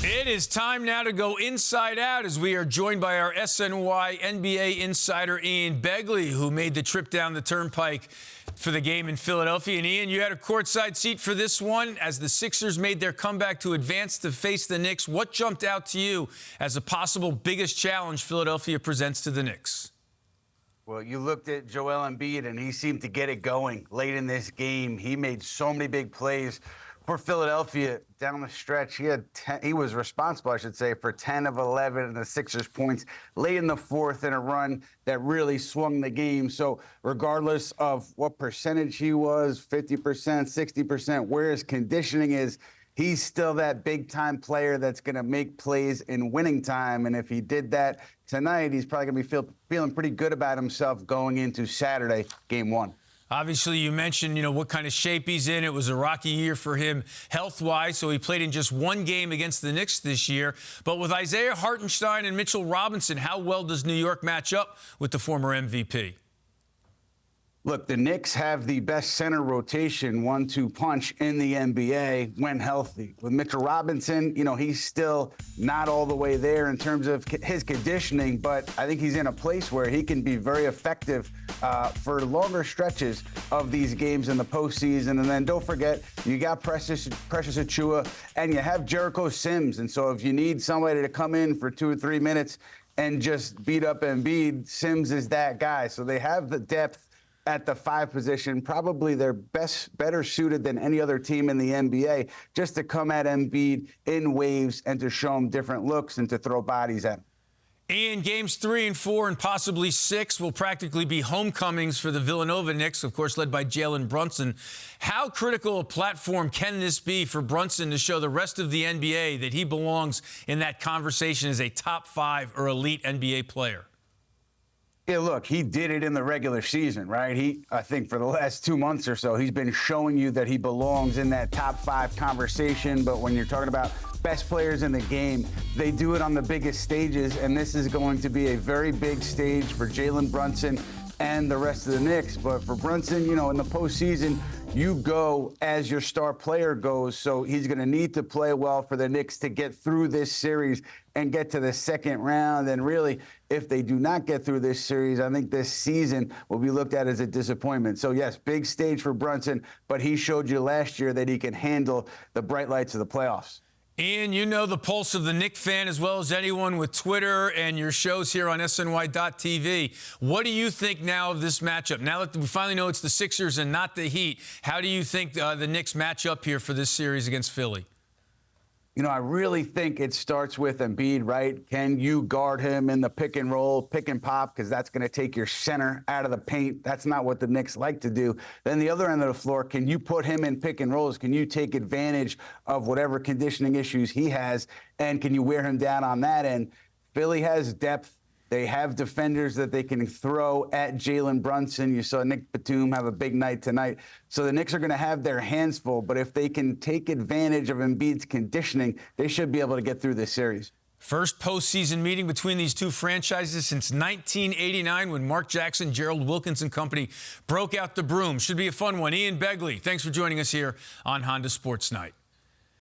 It is time now to go inside out as we are joined by our SNY NBA insider Ian Begley, who made the trip down the turnpike for the game in Philadelphia. And Ian, you had a courtside seat for this one as the Sixers made their comeback to advance to face the Knicks. What jumped out to you as a possible biggest challenge Philadelphia presents to the Knicks? Well, you looked at Joel Embiid, and he seemed to get it going late in this game. He made so many big plays for Philadelphia down the stretch. He was responsible, I should say, for 10 of 11 in the Sixers' points late in the fourth in a run that really swung the game. So regardless of what percentage he was, 50%, 60%, where his conditioning is, he's still that big-time player that's going to make plays in winning time. And if he did that tonight, he's probably going to be feeling pretty good about himself going into Saturday, Game 1. Obviously, you mentioned, what kind of shape he's in. It was a rocky year for him health-wise, so he played in just one game against the Knicks this year. But with Isaiah Hartenstein and Mitchell Robinson, how well does New York match up with the former MVP? Look, the Knicks have the best center rotation, 1-2 punch in the NBA when healthy. With Mitchell Robinson, he's still not all the way there in terms of his conditioning, but I think he's in a place where he can be very effective for longer stretches of these games in the postseason. And then don't forget, you got Precious Achiuwa, and you have Jericho Sims. And so if you need somebody to come in for 2 or 3 minutes and just beat up Embiid, Sims is that guy. So they have the depth at the 5 position, probably their better suited than any other team in the NBA, just to come at Embiid in waves and to show him different looks and to throw bodies at him. Ian, games 3 and 4 and possibly 6 will practically be homecomings for the Villanova Knicks, of course, led by Jaylen Brunson. How critical a platform can this be for Brunson to show the rest of the NBA that he belongs in that conversation as a top 5 or elite NBA player? Yeah, look, he did it in the regular season, right? I think for the last 2 months or so, he's been showing you that he belongs in that top 5 conversation. But when you're talking about best players in the game, they do it on the biggest stages. And this is going to be a very big stage for Jaylen Brunson and the rest of the Knicks. But for Brunson, in the postseason, you go as your star player goes. So he's going to need to play well for the Knicks to get through this series and get to the second round. And really, if they do not get through this series, I think this season will be looked at as a disappointment. So, yes, big stage for Brunson, but he showed you last year that he can handle the bright lights of the playoffs. Ian, you know the pulse of the Knicks fan as well as anyone with Twitter and your shows here on SNY.TV. What do you think now of this matchup? Now that we finally know it's the Sixers and not the Heat, how do you think the Knicks match up here for this series against Philly? I really think it starts with Embiid, right? Can you guard him in the pick and roll, pick and pop, because that's going to take your center out of the paint. That's not what the Knicks like to do. Then the other end of the floor, can you put him in pick and rolls? Can you take advantage of whatever conditioning issues he has, and can you wear him down on that end? Philly has depth. They have defenders that they can throw at Jaylen Brunson. You saw Nick Batum have a big night tonight. So the Knicks are going to have their hands full, but if they can take advantage of Embiid's conditioning, they should be able to get through this series. First postseason meeting between these two franchises since 1989 when Mark Jackson, Gerald Wilkins and company broke out the broom. Should be a fun one. Ian Begley, thanks for joining us here on Honda Sports Night.